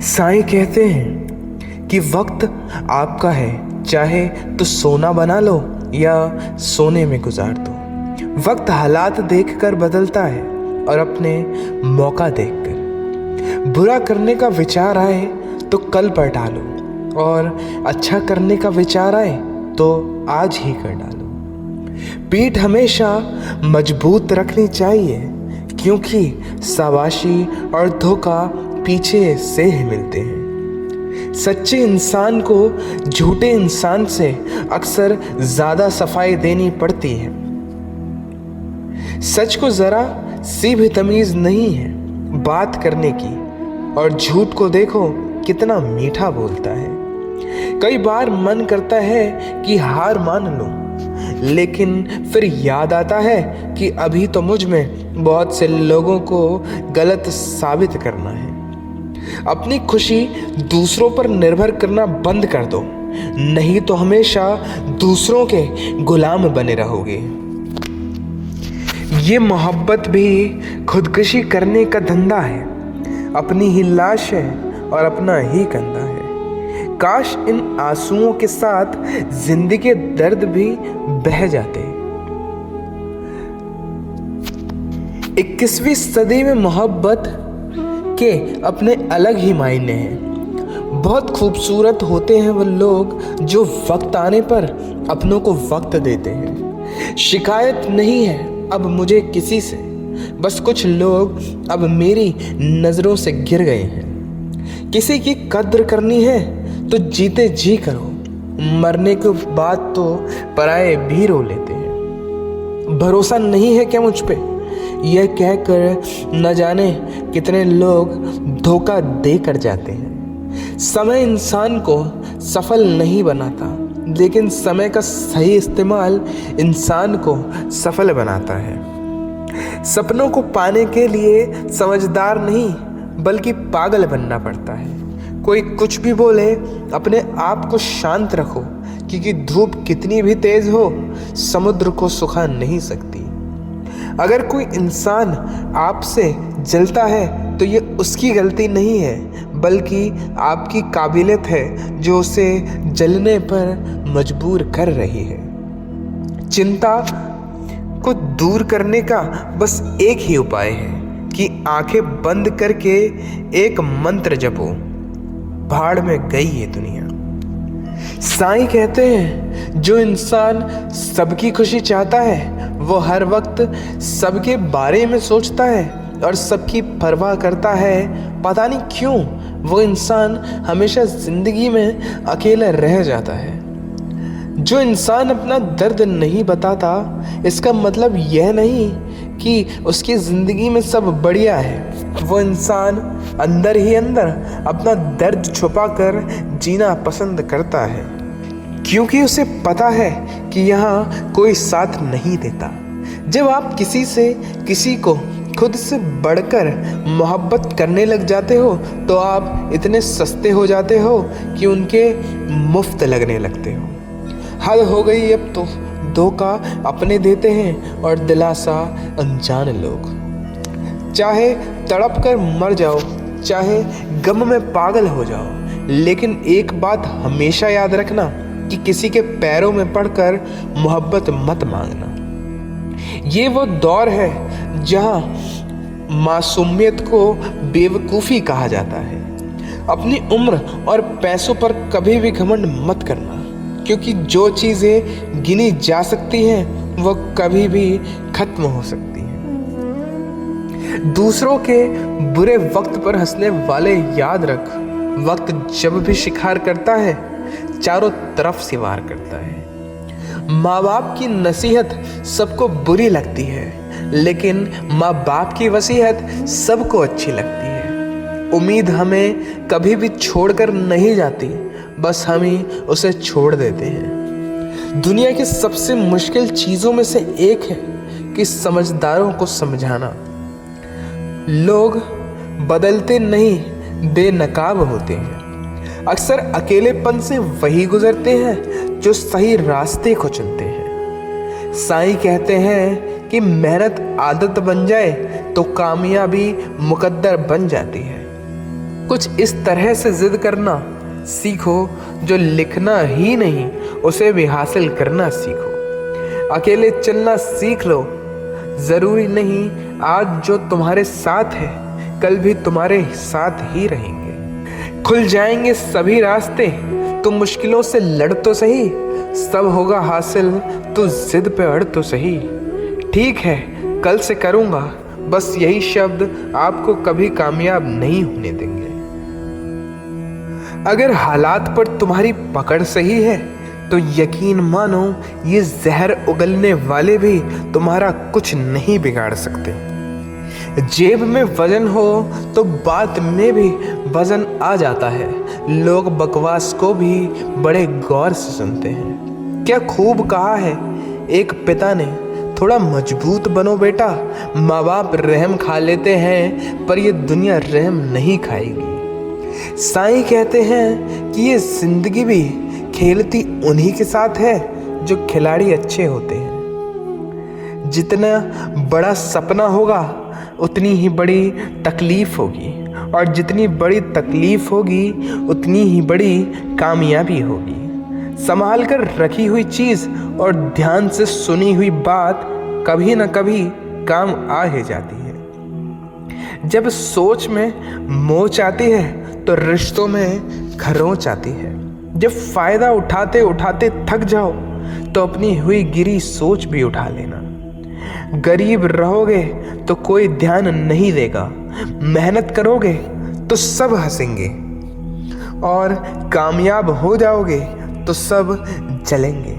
साईं कहते हैं कि वक्त आपका है, चाहे तो सोना बना लो या सोने में गुजार दो। वक्त हालात देखकर बदलता है और अपने मौका देखकर। बुरा करने का विचार आए तो कल पर टालो, और अच्छा करने का विचार आए तो आज ही कर डालो। पीठ हमेशा मजबूत रखनी चाहिए, क्योंकि शाबाशी और धोखा पीछे से ही मिलते हैं। सच्चे इंसान को झूठे इंसान से अक्सर ज्यादा सफाई देनी पड़ती है। सच को जरा सी भी तमीज नहीं है बात करने की, और झूठ को देखो कितना मीठा बोलता है। कई बार मन करता है कि हार मान लो, लेकिन फिर याद आता है कि अभी तो मुझ में बहुत से लोगों को गलत साबित करना है। अपनी खुशी दूसरों पर निर्भर करना बंद कर दो, नहीं तो हमेशा दूसरों के गुलाम बने रहोगे। ये मोहब्बत भी खुदकुशी करने का धंधा है, अपनी ही लाश है और अपना ही कंधा है। काश इन आंसुओं के साथ जिंदगी के दर्द भी बह जाते। 21वीं सदी में मोहब्बत के अपने अलग ही मायने हैं। बहुत खूबसूरत होते हैं वो लोग जो वक्त आने पर अपनों को वक्त देते हैं। शिकायत नहीं है अब मुझे किसी से, बस कुछ लोग अब मेरी नजरों से गिर गए हैं। किसी की कद्र करनी है तो जीते जी करो, मरने के बाद तो पराये भी रो लेते हैं। भरोसा नहीं है क्या मुझ पे, यह कहकर न जाने कितने लोग धोखा दे कर जाते हैं। समय इंसान को सफल नहीं बनाता, लेकिन समय का सही इस्तेमाल इंसान को सफल बनाता है। सपनों को पाने के लिए समझदार नहीं बल्कि पागल बनना पड़ता है। कोई कुछ भी बोले, अपने आप को शांत रखो, क्योंकि धूप कितनी भी तेज हो समुद्र को सुखा नहीं सकती। अगर कोई इंसान आपसे जलता है तो ये उसकी गलती नहीं है, बल्कि आपकी काबिलियत है जो उसे जलने पर मजबूर कर रही है। चिंता को दूर करने का बस एक ही उपाय है कि आंखें बंद करके एक मंत्र जपो, भाड़ में गई ये दुनिया। साईं कहते हैं जो इंसान सबकी खुशी चाहता है वो हर वक्त सबके बारे में सोचता है और सबकी परवाह करता है। पता नहीं क्यों वो इंसान हमेशा जिंदगी में अकेला रह जाता है। जो इंसान अपना दर्द नहीं बताता, इसका मतलब यह नहीं कि उसकी ज़िंदगी में सब बढ़िया है। वो इंसान अंदर ही अंदर अपना दर्द छुपाकर जीना पसंद करता है, क्योंकि उसे पता है कि यहाँ कोई साथ नहीं देता। जब आप किसी को खुद से बढ़कर मोहब्बत करने लग जाते हो तो आप इतने सस्ते हो जाते हो कि उनके मुफ्त लगने लगते हो। हद हो गई अब तो, धोखा अपने देते हैं और दिलासा अनजान लोग। चाहे तड़प कर मर जाओ, चाहे गम में पागल हो जाओ, लेकिन एक बात हमेशा याद रखना कि किसी के पैरों में पड़कर मोहब्बत मत मांगना। ये वो दौर है जहाँ मासूमियत को बेवकूफ़ी कहा जाता है। अपनी उम्र और पैसों पर कभी भी घमंड मत करना, क्योंकि जो चीज़ें गिनी जा सकती हैं वो कभी भी खत्म हो सकती हैं। दूसरों के बुरे वक्त पर हंसने वाले याद रख, वक्त जब भी शिकार करता है चारों तरफ से वार करता है। माँ बाप की नसीहत सबको बुरी लगती है, लेकिन माँ बाप की वसीयत सबको अच्छी लगती है। उम्मीद हमें कभी भी छोड़कर नहीं जाती, बस हम ही उसे छोड़ देते हैं। दुनिया की सबसे मुश्किल चीज़ों में से एक है कि समझदारों को समझाना। लोग बदलते नहीं, बेनकाब होते हैं। अक्सर अकेलेपन से वही गुजरते हैं जो सही रास्ते को चुनते हैं। साईं कहते हैं कि मेहनत आदत बन जाए तो कामयाबी मुकद्दर बन जाती है। कुछ इस तरह से जिद करना सीखो जो लिखना ही नहीं उसे भी हासिल करना सीखो। अकेले चलना सीख लो, ज़रूरी नहीं आज जो तुम्हारे साथ है कल भी तुम्हारे साथ ही रहेंगे। खुल जाएंगे सभी रास्ते, तुम मुश्किलों से लड़ तो सही, सब होगा हासिल तो जिद पे अड़ तो सही। ठीक है कल से करूँगा, बस यही शब्द आपको कभी कामयाब नहीं होने देंगे। अगर हालात पर तुम्हारी पकड़ सही है तो यकीन मानो ये जहर उगलने वाले भी तुम्हारा कुछ नहीं बिगाड़ सकते। जेब में वजन हो तो बात में भी वजन आ जाता है। लोग बकवास को भी बड़े गौर से सुनते हैं। क्या खूब कहा है एक पिता ने, थोड़ा मजबूत बनो बेटा। माँ बाप रहम खा लेते हैं पर ये दुनिया रहम नहीं खाएगी। साईं कहते हैं कि ये जिंदगी भी खेलती उन्हीं के साथ है जो खिलाड़ी अच्छे होते हैं। जितना बड़ा सपना होगा उतनी ही बड़ी तकलीफ होगी, और जितनी बड़ी तकलीफ होगी उतनी ही बड़ी कामयाबी होगी। संभाल कर रखी हुई चीज़ और ध्यान से सुनी हुई बात कभी न कभी काम आ ही जाती है। जब सोच में मोच आती है तो रिश्तों में खरोंच आती है। जब फ़ायदा उठाते उठाते थक जाओ तो अपनी हुई गिरी सोच भी उठा लेना। गरीब रहोगे तो कोई ध्यान नहीं देगा, मेहनत करोगे तो सब हंसेंगे, और कामयाब हो जाओगे तो सब जलेंगे।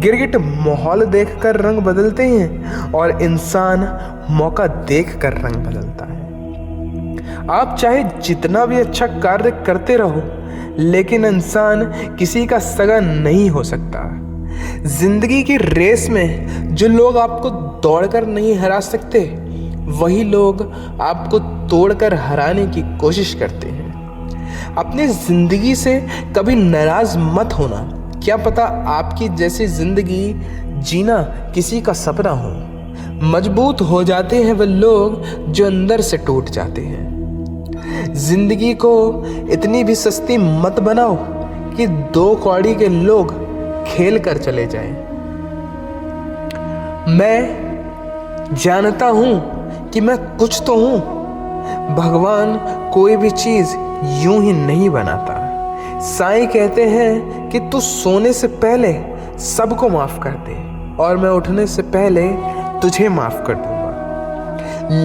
गिरगिट माहौल देखकर रंग बदलते हैं और इंसान मौका देखकर रंग बदलता है। आप चाहे जितना भी अच्छा कार्य करते रहो लेकिन इंसान किसी का सगा नहीं हो सकता। जिंदगी की रेस में जो लोग आपको दौड़कर नहीं हरा सकते वही लोग आपको तोड़कर हराने की कोशिश करते हैं। अपनी जिंदगी से कभी नाराज मत होना। क्या पता आपकी जैसी जिंदगी जीना किसी का सपना हो। मजबूत हो जाते हैं वे लोग जो अंदर से टूट जाते हैं। जिंदगी को इतनी भी सस्ती मत बनाओ कि दो कौड़ी के लोग खेल कर चले जाएं। मैं जानता हूं कि मैं कुछ तो हूं। भगवान कोई भी चीज यूं ही नहीं बनाता। साईं कहते हैं कि तू सोने से पहले सबको माफ कर दे और मैं उठने से पहले तुझे माफ कर दूंगा।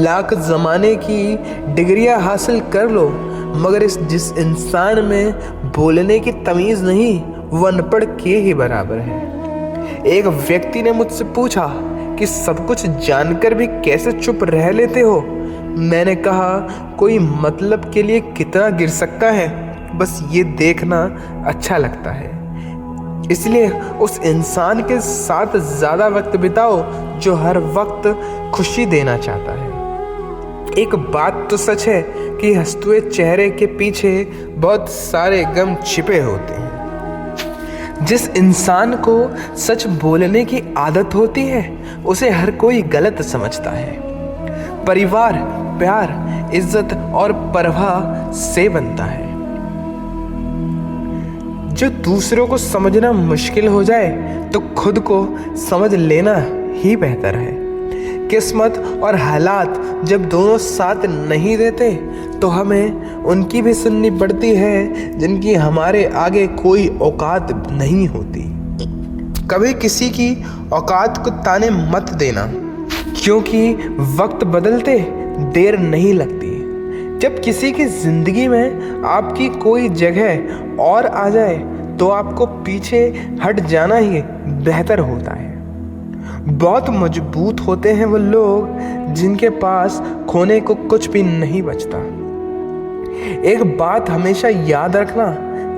लाख जमाने की डिग्रियां हासिल कर लो मगर जिस इंसान में बोलने की तमीज नहीं वो अनपढ़ के ही बराबर है। एक व्यक्ति ने मुझसे पूछा कि सब कुछ जानकर भी कैसे चुप रह लेते हो। मैंने कहा कोई मतलब के लिए कितना गिर सकता है बस ये देखना अच्छा लगता है। इसलिए उस इंसान के साथ ज़्यादा वक्त बिताओ जो हर वक्त खुशी देना चाहता है। एक बात तो सच है कि हंसते हुए चेहरे के पीछे बहुत सारे गम छिपे होते हैं। जिस इंसान को सच बोलने की आदत होती है उसे हर कोई गलत समझता है। परिवार प्यार इज्जत और परवाह से बनता है। जो दूसरों को समझना मुश्किल हो जाए तो खुद को समझ लेना ही बेहतर है। किस्मत और हालात जब दोनों साथ नहीं देते तो हमें उनकी भी सुननी पड़ती है जिनकी हमारे आगे कोई औकात नहीं होती। कभी किसी की औकात को ताने मत देना क्योंकि वक्त बदलते देर नहीं लगती। जब किसी की ज़िंदगी में आपकी कोई जगह और आ जाए तो आपको पीछे हट जाना ही बेहतर होता है। बहुत मजबूत होते हैं वो लोग जिनके पास खोने को कुछ भी नहीं बचता। एक बात हमेशा याद रखना,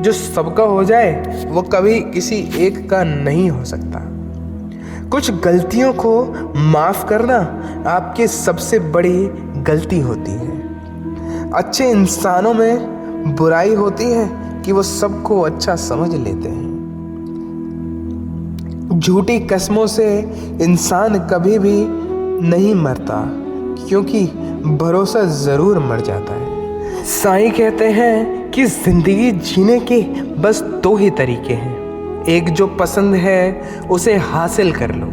जो सबका हो जाए वो कभी किसी एक का नहीं हो सकता। कुछ गलतियों को माफ़ करना आपकी सबसे बड़ी गलती होती है। अच्छे इंसानों में बुराई होती है कि वो सबको अच्छा समझ लेते हैं। झूठी कस्मों से इंसान कभी भी नहीं मरता क्योंकि भरोसा ज़रूर मर जाता है। साईं कहते हैं कि जिंदगी जीने के बस दो ही तरीके हैं, एक जो पसंद है उसे हासिल कर लो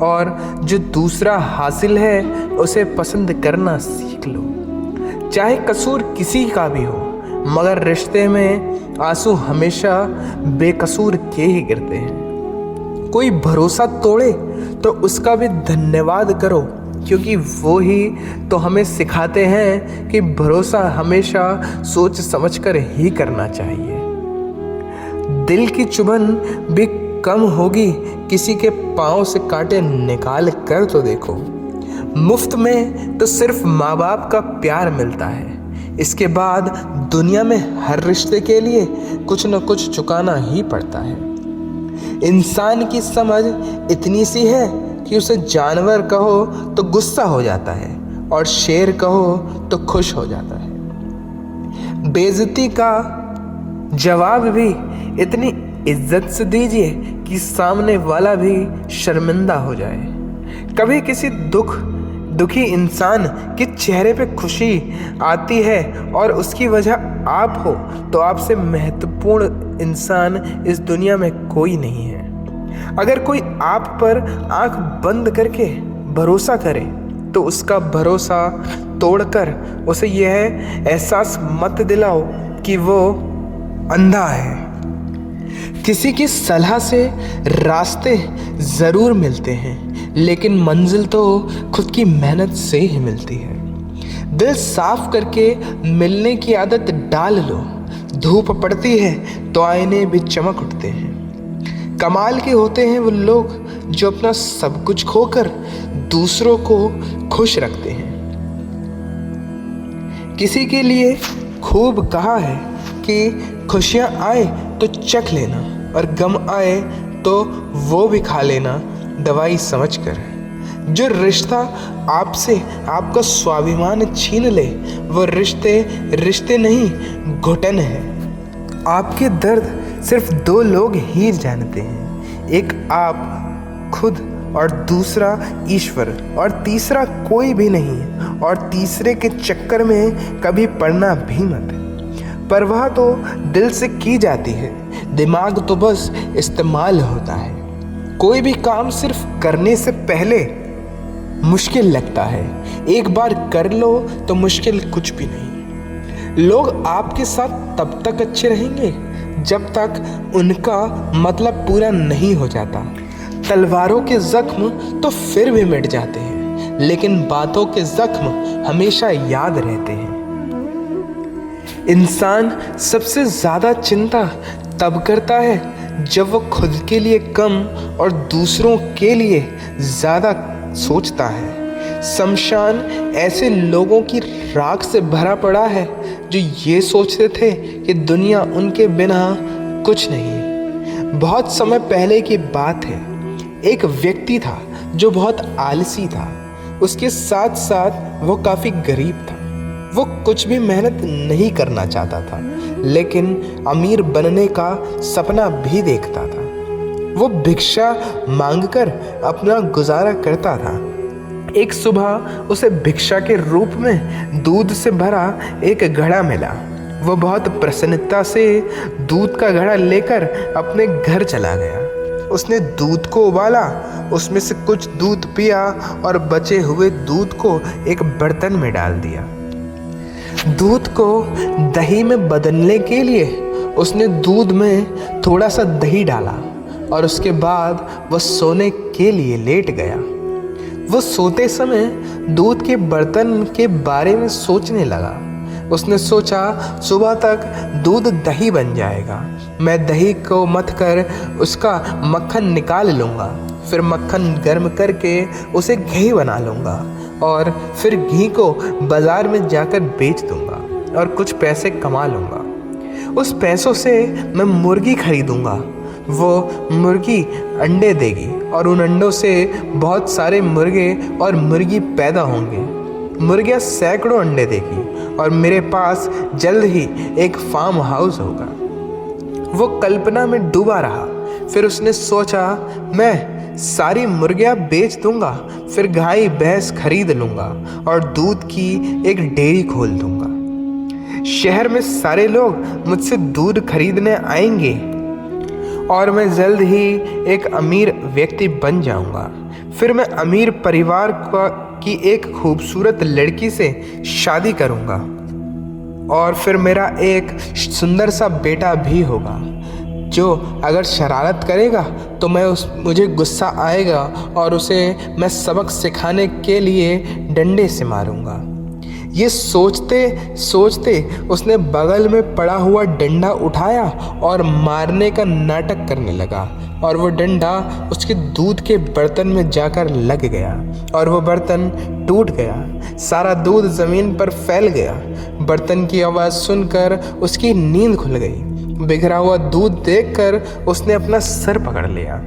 और जो दूसरा हासिल है उसे पसंद करना सीख लो। चाहे कसूर किसी का भी हो, मगर रिश्ते में आंसू हमेशा बेकसूर के ही गिरते हैं। कोई भरोसा तोड़े तो उसका भी धन्यवाद करो, क्योंकि वो ही तो हमें सिखाते हैं कि भरोसा हमेशा सोच समझकर ही करना चाहिए। दिल की चुभन भी कम होगी किसी के पाँव से कांटे निकाल कर तो देखो। मुफ्त में तो सिर्फ माँ बाप का प्यार मिलता है, इसके बाद दुनिया में हर रिश्ते के लिए कुछ न कुछ चुकाना ही पड़ता है। इंसान की समझ इतनी सी है कि उसे जानवर कहो तो गुस्सा हो जाता है और शेर कहो तो खुश हो जाता है। बेइज्जती का जवाब भी इतनी इज्जत से दीजिए कि सामने वाला भी शर्मिंदा हो जाए। कभी किसी दुखी इंसान के चेहरे पे खुशी आती है और उसकी वजह आप हो, तो आपसे महत्वपूर्ण इंसान इस दुनिया में कोई नहीं है। अगर कोई आप पर आंख बंद करके भरोसा करे तो उसका भरोसा तोड़कर उसे यह एहसास मत दिलाओ कि वो अंधा है। किसी की सलाह से रास्ते ज़रूर मिलते हैं, लेकिन मंजिल तो खुद की मेहनत से ही मिलती है। दिल साफ करके मिलने की आदत डाल लो, धूप पड़ती है तो आईने भी चमक उठते हैं। कमाल के होते हैं वो लोग जो अपना सब कुछ खोकर दूसरों को खुश रखते हैं। किसी के लिए खूब कहा है कि खुशियाँ आए तो चख लेना और गम आए तो वो भी खा लेना दवाई समझकर। जो रिश्ता आपसे आपका स्वाभिमान छीन ले वो रिश्ते नहीं घुटन है। आपके दर्द सिर्फ दो लोग ही जानते हैं, एक आप खुद और दूसरा ईश्वर, और तीसरा कोई भी नहीं। और तीसरे के चक्कर में कभी पड़ना भी मत। परवाह तो दिल से की जाती है, दिमाग तो बस इस्तेमाल होता है। कोई भी काम सिर्फ करने से पहले मुश्किल लगता है, एक बार कर लो तो मुश्किल कुछ भी नहीं। लोग आपके साथ तब तक अच्छे रहेंगे जब तक उनका मतलब पूरा नहीं हो जाता। तलवारों के जख्म तो फिर भी मिट जाते हैं, लेकिन बातों के जख्म हमेशा याद रहते हैं। इंसान सबसे ज़्यादा चिंता तब करता है जब वो खुद के लिए कम और दूसरों के लिए ज़्यादा सोचता है। शमशान ऐसे लोगों की राख से भरा पड़ा है जो ये सोचते थे कि दुनिया उनके बिना कुछ नहीं। बहुत समय पहले की बात है, एक व्यक्ति था जो बहुत आलसी था। उसके साथ साथ वो काफ़ी गरीब था। वो कुछ भी मेहनत नहीं करना चाहता था, लेकिन अमीर बनने का सपना भी देखता था। वो भिक्षा मांगकर अपना गुजारा करता था। एक सुबह उसे भिक्षा के रूप में दूध से भरा एक घड़ा मिला। वो बहुत प्रसन्नता से दूध का घड़ा लेकर अपने घर चला गया। उसने दूध को उबाला, उसमें से कुछ दूध पिया और बचे हुए दूध को एक बर्तन में डाल दिया। दूध को दही में बदलने के लिए उसने दूध में थोड़ा सा दही डाला और उसके बाद वह सोने के लिए लेट गया। वो सोते समय दूध के बर्तन के बारे में सोचने लगा। उसने सोचा सुबह तक दूध दही बन जाएगा। मैं दही को मथ कर उसका मक्खन निकाल लूँगा, फिर मक्खन गर्म करके उसे घी बना लूँगा और फिर घी को बाज़ार में जाकर बेच दूँगा और कुछ पैसे कमा लूँगा। उस पैसों से मैं मुर्गी खरीदूँगा। वो मुर्गी अंडे देगी और उन अंडों से बहुत सारे मुर्गे और मुर्गी पैदा होंगे। मुर्गियाँ सैकड़ों अंडे देगी और मेरे पास जल्द ही एक फार्म हाउस होगा। वो कल्पना में डूबा रहा। फिर उसने सोचा मैं सारी मुर्गियाँ बेच दूंगा, फिर गाय भैंस खरीद लूँगा और दूध की एक डेयरी खोल दूंगा। शहर में सारे लोग मुझसे दूध खरीदने आएंगे और मैं जल्द ही एक अमीर व्यक्ति बन जाऊंगा। फिर मैं अमीर परिवार की एक खूबसूरत लड़की से शादी करूंगा और फिर मेरा एक सुंदर सा बेटा भी होगा जो अगर शरारत करेगा तो मुझे गुस्सा आएगा और उसे मैं सबक सिखाने के लिए डंडे से मारूंगा। ये सोचते सोचते उसने बगल में पड़ा हुआ डंडा उठाया और मारने का नाटक करने लगा और वो डंडा उसके दूध के बर्तन में जाकर लग गया और वो बर्तन टूट गया। सारा दूध ज़मीन पर फैल गया। बर्तन की आवाज़ सुनकर उसकी नींद खुल गई। बिखरा हुआ दूध देखकर उसने अपना सर पकड़ लिया।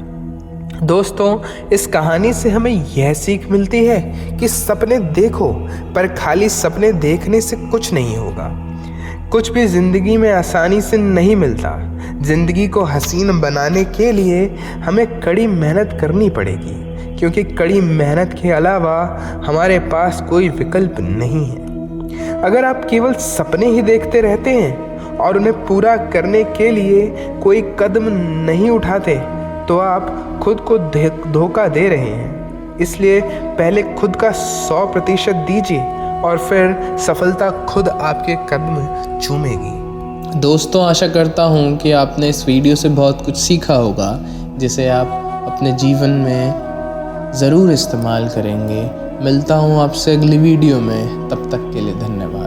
दोस्तों, इस कहानी से हमें यह सीख मिलती है कि सपने देखो, पर खाली सपने देखने से कुछ नहीं होगा। कुछ भी ज़िंदगी में आसानी से नहीं मिलता। ज़िंदगी को हसीन बनाने के लिए हमें कड़ी मेहनत करनी पड़ेगी, क्योंकि कड़ी मेहनत के अलावा हमारे पास कोई विकल्प नहीं है। अगर आप केवल सपने ही देखते रहते हैं और उन्हें पूरा करने के लिए कोई कदम नहीं उठाते तो आप खुद को धोखा दे रहे हैं। इसलिए पहले खुद का 100% दीजिए और फिर सफलता खुद आपके कदम चूमेगी। दोस्तों, आशा करता हूँ कि आपने इस वीडियो से बहुत कुछ सीखा होगा जिसे आप अपने जीवन में ज़रूर इस्तेमाल करेंगे। मिलता हूँ आपसे अगली वीडियो में, तब तक के लिए धन्यवाद।